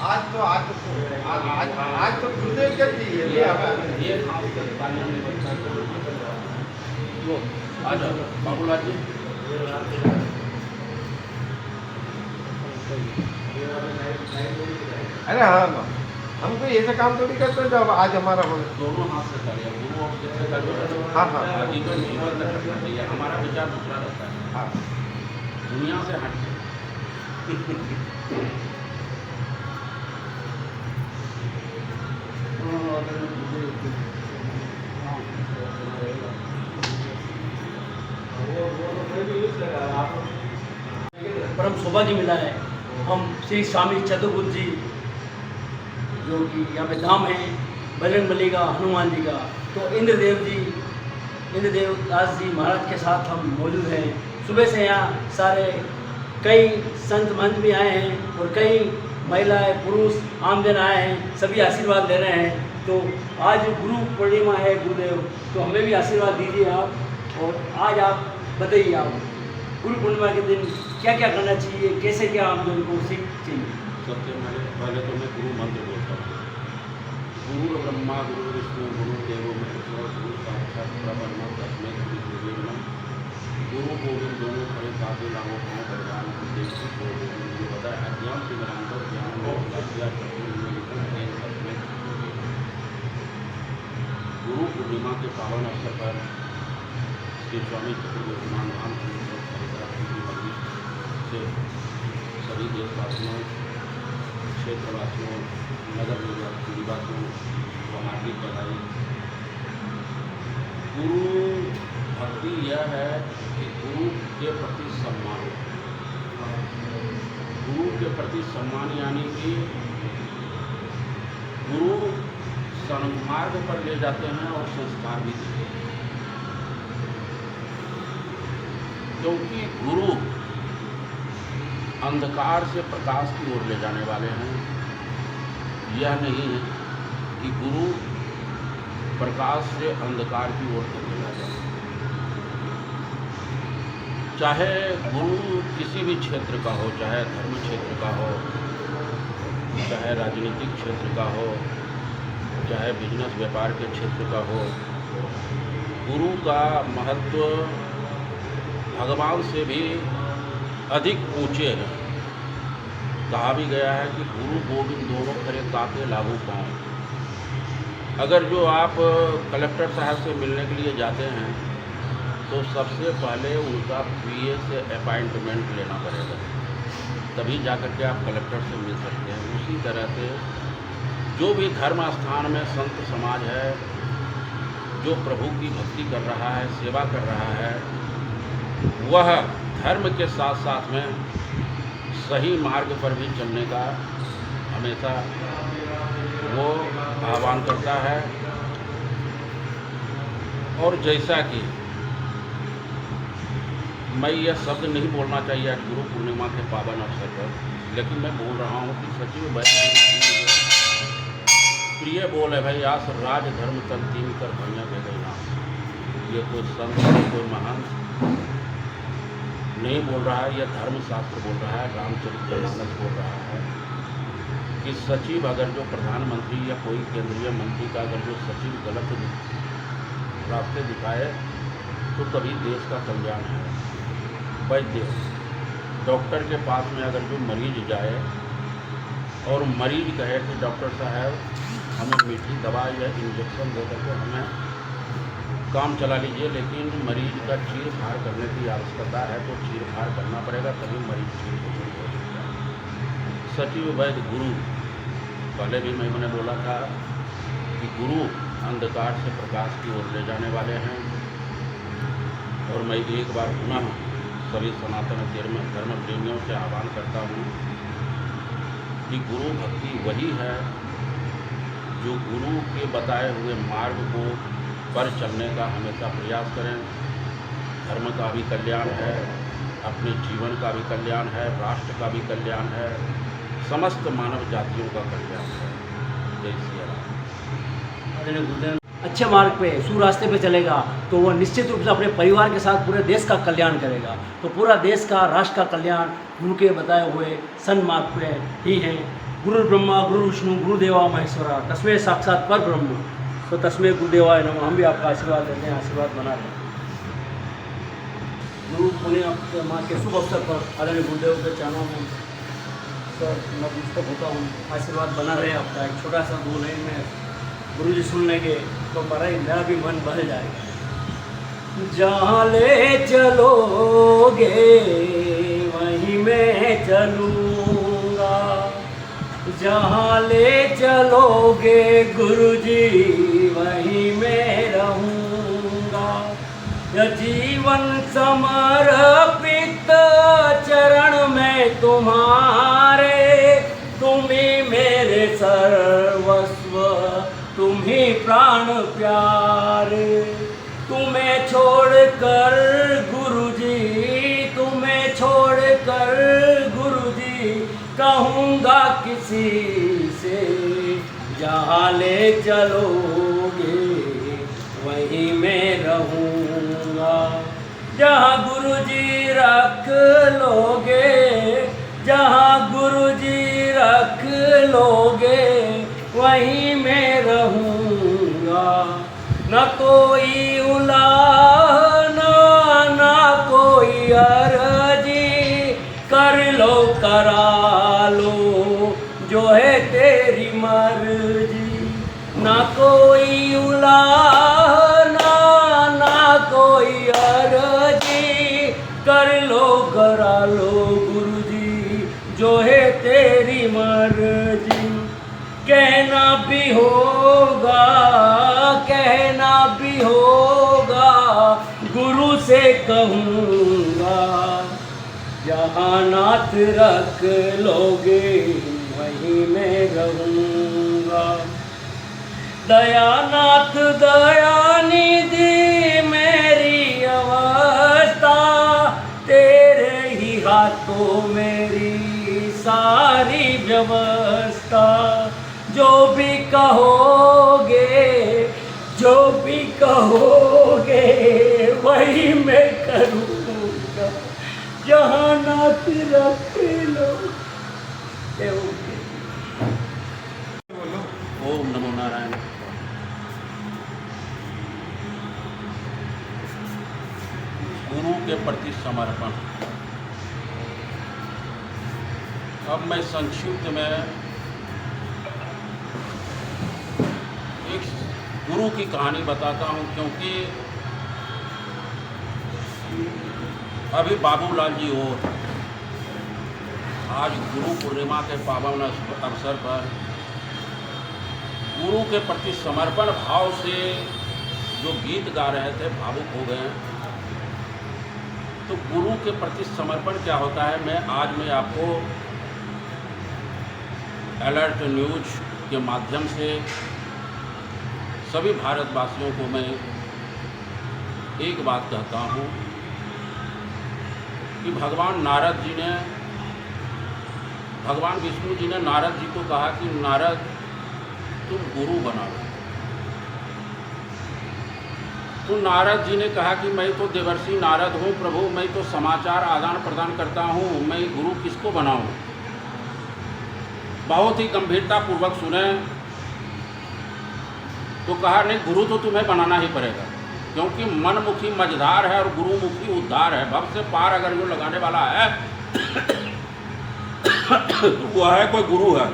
आज तो आज तो गुरुदेव क्या चाहिए ये खाओ के पानी में बनता है वो आ जाओ बाबूलाल जी। अरे हाँ, हम कोई ऐसा काम थोड़ी करते हैं जब आज हमारा हो। दोनों हाथ से करिए, गुरु और जिससे करिए। हाँ हाँ जीवन जीवन तक रखना चाहिए, हमारा विचार दूसरा रहता है, हाँ। दुनिया से हट के। परम सौभाग्य मिला है। हम श्री स्वामी चतुर्भुज जी जो कि यहाँ पे धाम है बजरंगबली का, हनुमान जी का, तो इंद्रदेव दास जी महाराज के साथ हम मौजूद हैं। सुबह से यहाँ सारे कई संत महंत भी आए हैं और कई महिलाएं पुरुष आमजन आए हैं, सभी आशीर्वाद ले रहे हैं। तो आज गुरु पूर्णिमा है गुरुदेव, तो हमें भी आशीर्वाद दीजिए आप। और आज आप बताइए, आप गुरु पूर्णिमा के दिन क्या क्या करना चाहिए, कैसे क्या हम लोगों को सीख चाहिए? सबसे पहले तो मैं गुरु मंत्र बोलता हूँ। गुरु ब्रह्मा गुरु विष्णु गुरु देवो महेश्वर गुरु साक्षात परब्रह्म तस्मै श्री गुरुवे नमः। गुरु गोविंद दोनों खड़े साधु लागो पाँव भगवान देखी गुरु गोविंद गुरु बताए अज्ञान सिमरांतर ज्ञान लज्जा गुरु पूर्णिमा के पावन अवसर पर श्री स्वामी चतुर्भुज धाम से सभी देशवासियों, क्षेत्रवासियों, नगर निवासियों को हार्दिक बधाई। गुरु भक्ति यह है कि गुरु के प्रति सम्मान, गुरु के प्रति सम्मान यानी कि गुरु सन्मार्ग पर ले जाते हैं और संस्कार भी देते हैं, क्योंकि गुरु अंधकार से प्रकाश की ओर ले जाने वाले हैं। यह नहीं है कि गुरु प्रकाश से अंधकार की ओर ले जाए। चाहे गुरु किसी भी क्षेत्र का हो, चाहे धर्म क्षेत्र का हो, चाहे राजनीतिक क्षेत्र का हो, चाहे बिजनेस व्यापार के क्षेत्र का हो, गुरु का महत्व भगवान से भी अधिक ऊंचे हैं। कहा भी गया है कि गुरु गोविंद दोनों खड़े ताके लागू पाँव। अगर जो आप कलेक्टर साहब से मिलने के लिए जाते हैं तो सबसे पहले उनका पीए से अपॉइंटमेंट लेना पड़ेगा, तभी जाकर के आप कलेक्टर से मिल सकते हैं। उसी तरह से जो भी धर्म स्थान में संत समाज है, जो प्रभु की भक्ति कर रहा है, सेवा कर रहा है, वह धर्म के साथ साथ में सही मार्ग पर भी चलने का हमेशा वो आह्वान करता है। और जैसा कि मैं यह शब्द नहीं बोलना चाहिए आज गुरु पूर्णिमा के पावन अवसर पर, लेकिन मैं बोल रहा हूँ कि सचिव प्रिय बोल है भाई, आस राज धर्म तन तीन कर भैया दे गई नाम। ये कोई संत कोई महान नहीं बोल रहा है, यह धर्मशास्त्र बोल रहा है, रामचरितमानस बोल रहा है कि सचिव अगर जो प्रधानमंत्री या कोई केंद्रीय मंत्री का अगर जो सचिव गलत रास्ते दिखाए तो तभी देश का कल्याण है। वैद्य डॉक्टर के पास में अगर जो मरीज जाए और मरीज कहे कि डॉक्टर साहब हमें मीठी दवा या इंजेक्शन दे करके हमें काम चला लीजिए, लेकिन मरीज का चीर फाड़ करने की आवश्यकता है तो चीर फाड़ करना पड़ेगा, तभी मरीज ठीक हो सकता है। सचिव वैद्य गुरु, पहले भी मैंने बोला था कि गुरु अंधकार से प्रकाश की ओर ले जाने वाले हैं। और मैं एक बार पुनः सभी सनातन धर्म प्रेमियों से आह्वान करता हूँ कि गुरु भक्ति वही है जो गुरु के बताए हुए मार्ग को पर चलने का हमेशा प्रयास करें। धर्म का भी कल्याण है, अपने जीवन का भी कल्याण है, राष्ट्र का भी कल्याण है, समस्त मानव जातियों का कल्याण है। जय श्री राम। अच्छे मार्ग पे सुरास्ते पे चलेगा तो वह निश्चित रूप से अपने परिवार के साथ पूरे देश का कल्याण करेगा। तो पूरा देश का, राष्ट्र का कल्याण गुरु के बताए हुए सन्मार्ग पे ही है। गुरु ब्रह्मा गुरु विष्णु गुरुदेवा महेश्वरा तस्मै साक्षात पर ब्रह्म। तो तस्मै गुरुदेवाय नमः। हम भी आपका आशीर्वाद देते हैं, आशीर्वाद बना रहे हैं। गुरु पूर्णिमा माँ के शुभ अवसर पर आदरणीय गुरुदेव के चरणों में सर नतमस्तक होता हूँ। आशीर्वाद बना रहे हैं आपका। एक छोटा सा 2 लाइन में गुरु जी सुन लेंगे तो मेरा भी मन बह जाएगा। जहाँ ले चलोगे वहीं मैं चलूँगा, जहाँ ले चलोगे गुरुजी वहीं मैं रहूँगा। यह जीवन समर्पित चरण में तुम्हारे, तुम ही मेरे सर्वस्व, तुम ही प्राण प्यारे। तुम्हें छोड़कर गुरुजी, तुम्हें छोड़कर गुरुजी कहूँगा किसी से। जहाँ ले चलोगे वहीं मैं रहूँगा, जहाँ गुरुजी रख लोगे, जहाँ गुरुजी रख लोगे वहीं मैं रहूँगा। न कोई उलाहना न कोई अर्जी, कर लो करा लो जो है तेरी मर्जी। न कोई उलाहना न कोई अर्जी, कर लो करा लो गुरुजी जो है तेरी मर्जी। कहना भी होगा, कहना भी होगा, गुरु से कहूँगा। जहाँ नाथ रख लोगे वहीं मैं रहूँगा। दयानाथ दयानिधि मेरी अवस्था, तेरे ही हाथों मेरी सारी व्यवस्था। जो भी कहोगे, जो भी कहोगे वही मैं करूँगा। जहाँ नाथ रख लो। ओम नमो नारायण। गुरु के प्रति समर्पण। अब मैं संक्षिप्त में एक गुरु की कहानी बताता हूँ, क्योंकि अभी बाबूलाल जी और आज गुरु पूर्णिमा के पावन अवसर पर गुरु के प्रति समर्पण भाव से जो गीत गा रहे थे भावुक हो गए। तो गुरु के प्रति समर्पण क्या होता है, मैं आपको अलर्ट न्यूज के माध्यम से सभी भारतवासियों को मैं एक बात कहता हूँ कि भगवान विष्णु जी ने नारद जी को कहा कि नारद तुम गुरु बना लो। तो नारद जी ने कहा कि मैं तो देवर्षि नारद हूँ प्रभु, मैं तो समाचार आदान प्रदान करता हूँ, मैं गुरु किसको बनाऊँ। बहुत ही गंभीरता पूर्वक सुने तो कहा नहीं, गुरु तो तुम्हें बनाना ही पड़ेगा, क्योंकि मनमुखी मझधार है और गुरुमुखी उद्धार है। भव से पार अगर जो लगाने वाला है तो वह है कोई गुरु है।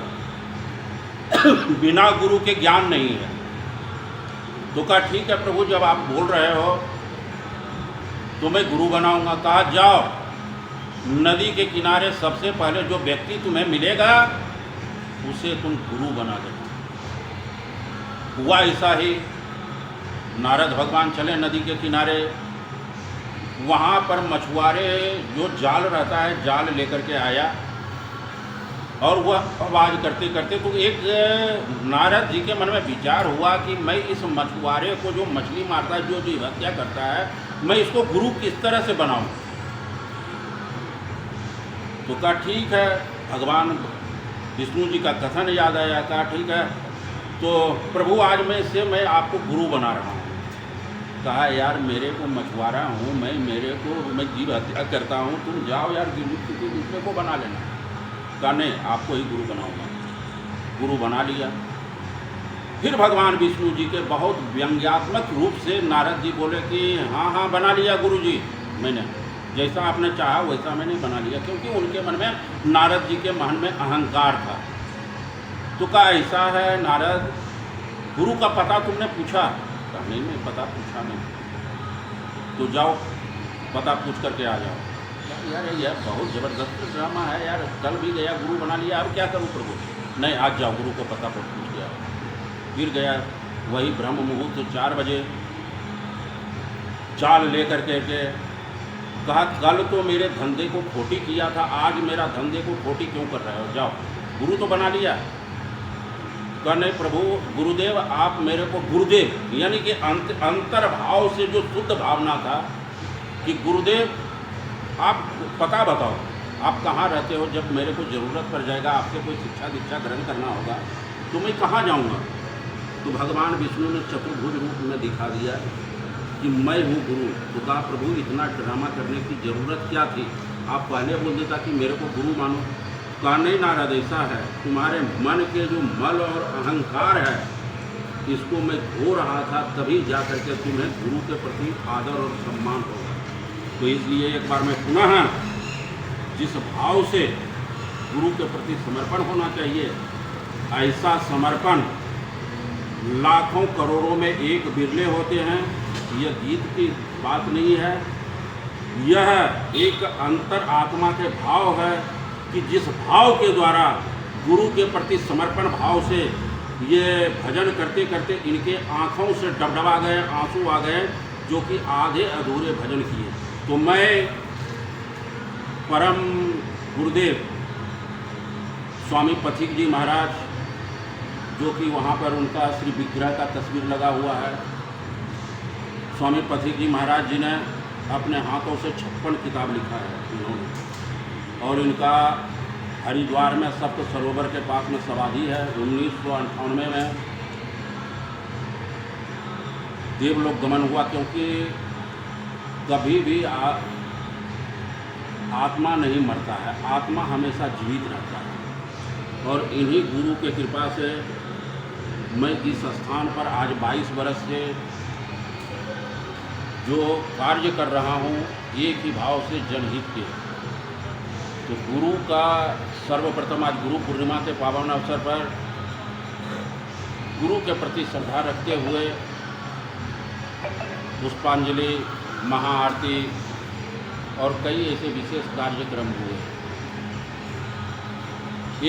बिना गुरु के ज्ञान नहीं है। तो कहा ठीक है प्रभु, जब आप बोल रहे हो तो मैं गुरु बनाऊंगा। कहा जाओ नदी के किनारे सबसे पहले जो व्यक्ति तुम्हें मिलेगा उसे तुम गुरु बना देना। हुआ ऐसा ही। नारद भगवान चले नदी के किनारे, वहाँ पर मछुआरे जो जाल रहता है जाल लेकर के आया और वह आवाज़ करते करते तो एक नारद जी के मन में विचार हुआ कि मैं इस मछुआरे को जो मछली मारता है, जो जीव हत्या करता है, मैं इसको गुरु किस तरह से बनाऊं। तो कहा ठीक है, भगवान विष्णु जी का कथन याद आया। कहा ठीक है तो प्रभु आज मैं आपको गुरु बना रहा हूँ। कहा यार मेरे को मछुआरा हूँ मैं जीव हत्या करता हूँ, तुम जाओ यार किसी दूसरे को बना लेना। कहा नहीं, आपको ही गुरु बनाऊंगा। गुरु बना लिया। फिर भगवान विष्णु जी के बहुत व्यंग्यात्मक रूप से नारद जी बोले कि हाँ हाँ बना लिया गुरु जी, मैंने जैसा आपने चाहा वैसा मैंने बना लिया, क्योंकि उनके मन में, नारद जी के मन में अहंकार था। तो कहा ऐसा है नारद, गुरु का पता तुमने पूछा? कहा नहीं मैं पता पूछा नहीं। तो जाओ पता पूछ करके आ जाओ। यार यह बहुत ज़बरदस्त ड्रामा है यार, कल भी गया गुरु बना लिया, अब क्या करूँ प्रभु? नहीं आज जाओ गुरु को पता पर पूछ गया। फिर गया वही ब्रह्म मुहूर्त 4 बजे, चाल लेकर के कहा कल तो मेरे धंधे को खोटी किया था, आज मेरा धंधे को खोटी क्यों कर रहे हो? जाओ गुरु तो बना लिया। कहा नहीं प्रभु, गुरुदेव आप मेरे को, गुरुदेव यानी कि अंतर्भाव से जो शुद्ध भावना था कि गुरुदेव आप पता बताओ आप कहाँ रहते हो, जब मेरे को ज़रूरत पड़ जाएगा, आपसे कोई शिक्षा दीक्षा ग्रहण करना होगा तो मैं कहाँ जाऊँगा? तो भगवान विष्णु ने चतुर्भुज रूप में दिखा दिया कि मैं हूँ गुरु। तो कहा प्रभु इतना ड्रामा करने की ज़रूरत क्या थी, आप पहले बोल देता कि मेरे को गुरु मानो। कहा नहीं नारद ऐसा है, तुम्हारे मन के जो मल और अहंकार है इसको मैं धो रहा था, तभी जा करके तुम्हें गुरु के प्रति आदर और सम्मान होगा। तो इसलिए एक बार मैं पुनः जिस भाव से गुरु के प्रति समर्पण होना चाहिए, ऐसा समर्पण लाखों करोड़ों में एक बिरले होते हैं। यह गीत की बात नहीं है, यह एक अंतर आत्मा के भाव है कि जिस भाव के द्वारा गुरु के प्रति समर्पण भाव से ये भजन करते करते इनके आँखों से डबडबा गए, आंसू आ गए, जो कि आधे अधूरे भजन किए। तो मैं परम गुरुदेव स्वामी पथिक जी महाराज, जो कि वहाँ पर उनका श्री विग्रह का तस्वीर लगा हुआ है, स्वामी पथिक जी महाराज जी ने अपने हाथों से 56 किताब लिखा है इन्होंने, और इनका हरिद्वार में सप्त सरोवर के पास में समाधि है। 1998 में देवलोक गमन हुआ, क्योंकि कभी भी आत्मा नहीं मरता है, आत्मा हमेशा जीवित रहता है। और इन्हीं गुरु के कृपा से मैं इस स्थान पर आज 22 वर्ष से जो कार्य कर रहा हूँ, एक ही भाव से जनहित के। तो गुरु का सर्वप्रथम आज गुरु पूर्णिमा के पावन अवसर पर गुरु के प्रति श्रद्धा रखते हुए पुष्पांजलि, महाआरती और कई ऐसे विशेष कार्यक्रम हुए।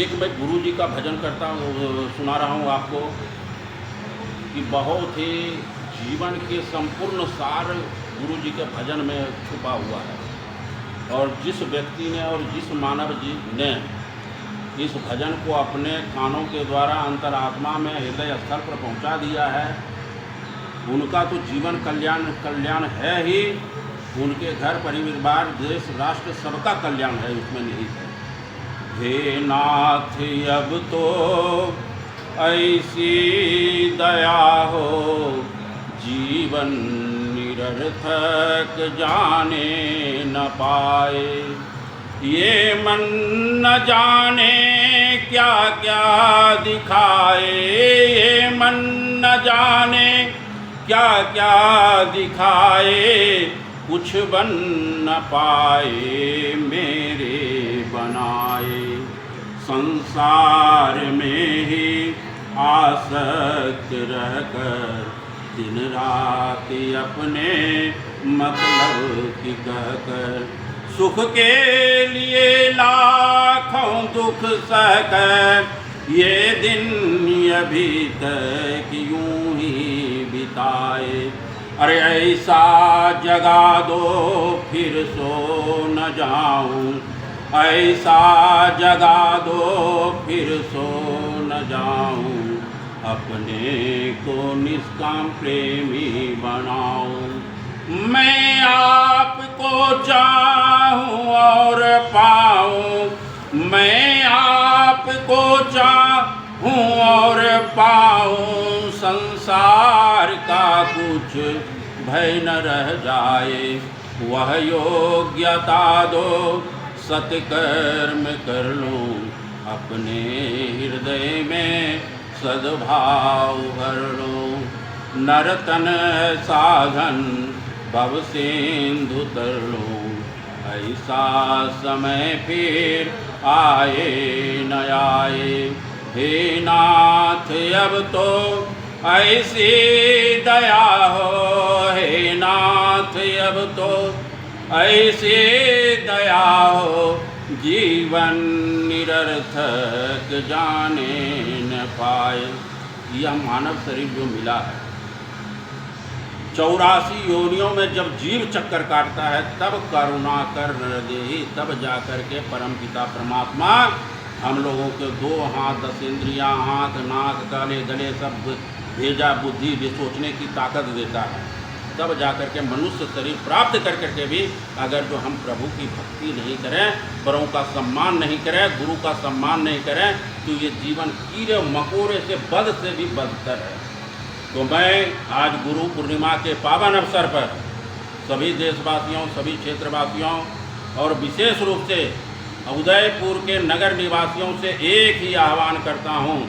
एक मैं गुरु जी का भजन करता हूँ, सुना रहा हूँ आपको, कि बहुत ही जीवन के संपूर्ण सार गुरु जी के भजन में छुपा हुआ है। और जिस व्यक्ति ने और जिस मानव जी ने इस भजन को अपने कानों के द्वारा अंतरात्मा में हृदय स्थल पर पहुंचा दिया है, उनका तो जीवन कल्याण है ही, उनके घर परिवार देश राष्ट्र सबका कल्याण है उसमें निहित है। हे नाथ अब तो ऐसी दया हो, जीवन निरर्थक जाने न पाए, ये मन न जाने क्या क्या दिखाए, ये मन न जाने क्या क्या दिखाए, कुछ बन न पाए मेरे बनाए, संसार में ही आसक्त रहकर दिन रात अपने मतलब की कहकर, सुख के लिए लाखों दुख सहकर, ये दिन अभी तक यूं ही बिताए। अरे ऐसा जगा दो फिर सो न जाऊं, ऐसा जगा दो फिर सो न जाऊं, अपने को निष्काम प्रेमी बनाऊं। मैं आपको चाहूं और पाऊं, मैं आपको चाहूं और पाऊं, संसार का कुछ भय न रह जाए, वह योग्यता दो सत्कर्म कर लूं, अपने हृदय में सद्भाव भर लो। नरतन साधन भव सिंधु तर लो। ऐसा समय फिर आए न आए। हे नाथ अब तो ऐसी दया हो। हे नाथ अब तो ऐसी दया हो। जीवन निरर्थक जाने न पाए। यह मानव शरीर जो मिला है, 84 योनियों में जब जीव चक्कर काटता है तब करुणा कर नरदेही, तब जाकर के परमपिता परमात्मा हम लोगों के 2 हाथ 10 इंद्रियां, आँख नाक काले गले सब भेजा बुद्धि भी सोचने की ताकत देता है। तब जाकर के मनुष्य शरीर प्राप्त कर करके भी अगर जो हम प्रभु की भक्ति नहीं करें, बड़ों का सम्मान नहीं करें, गुरु का सम्मान नहीं करें, तो ये जीवन कीड़े मकोड़े से बद से भी बदतर है। तो मैं आज गुरु पूर्णिमा के पावन अवसर पर सभी देशवासियों, सभी क्षेत्रवासियों और विशेष रूप से उदयपुर के नगर निवासियों से एक ही आह्वान करता हूँ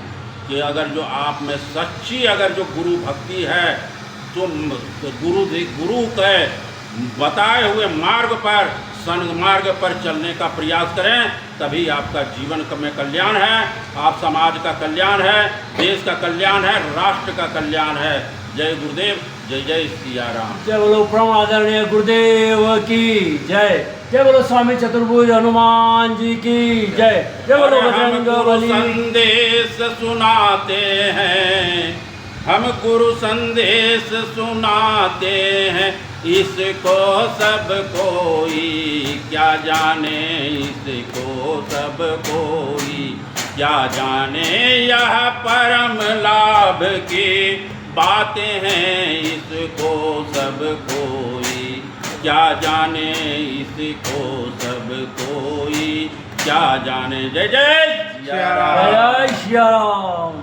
कि अगर जो आप में सच्ची अगर जो गुरु भक्ति है तो गुरु के बताए हुए मार्ग पर, सन्मार्ग पर चलने का प्रयास करें, तभी आपका जीवन में कल्याण है, आप समाज का कल्याण है, देश का कल्याण है, राष्ट्र का कल्याण है। जय गुरुदेव, जय जय सिया राम। जय बोलो परम आदरणीय गुरुदेव की जय। जय बोलो स्वामी चतुर्भुज हनुमान जी की जय। जय बोलो बजरंग बली। संदेश सुनाते हैं, हम गुरु संदेश सुनाते हैं। इसको सब कोई क्या जाने, इसको सब कोई क्या जाने। यह परम लाभ की बातें हैं, इसको सब कोई क्या जाने, इसको सब कोई क्या जाने। जय जय सिया राम। जय सिया राम।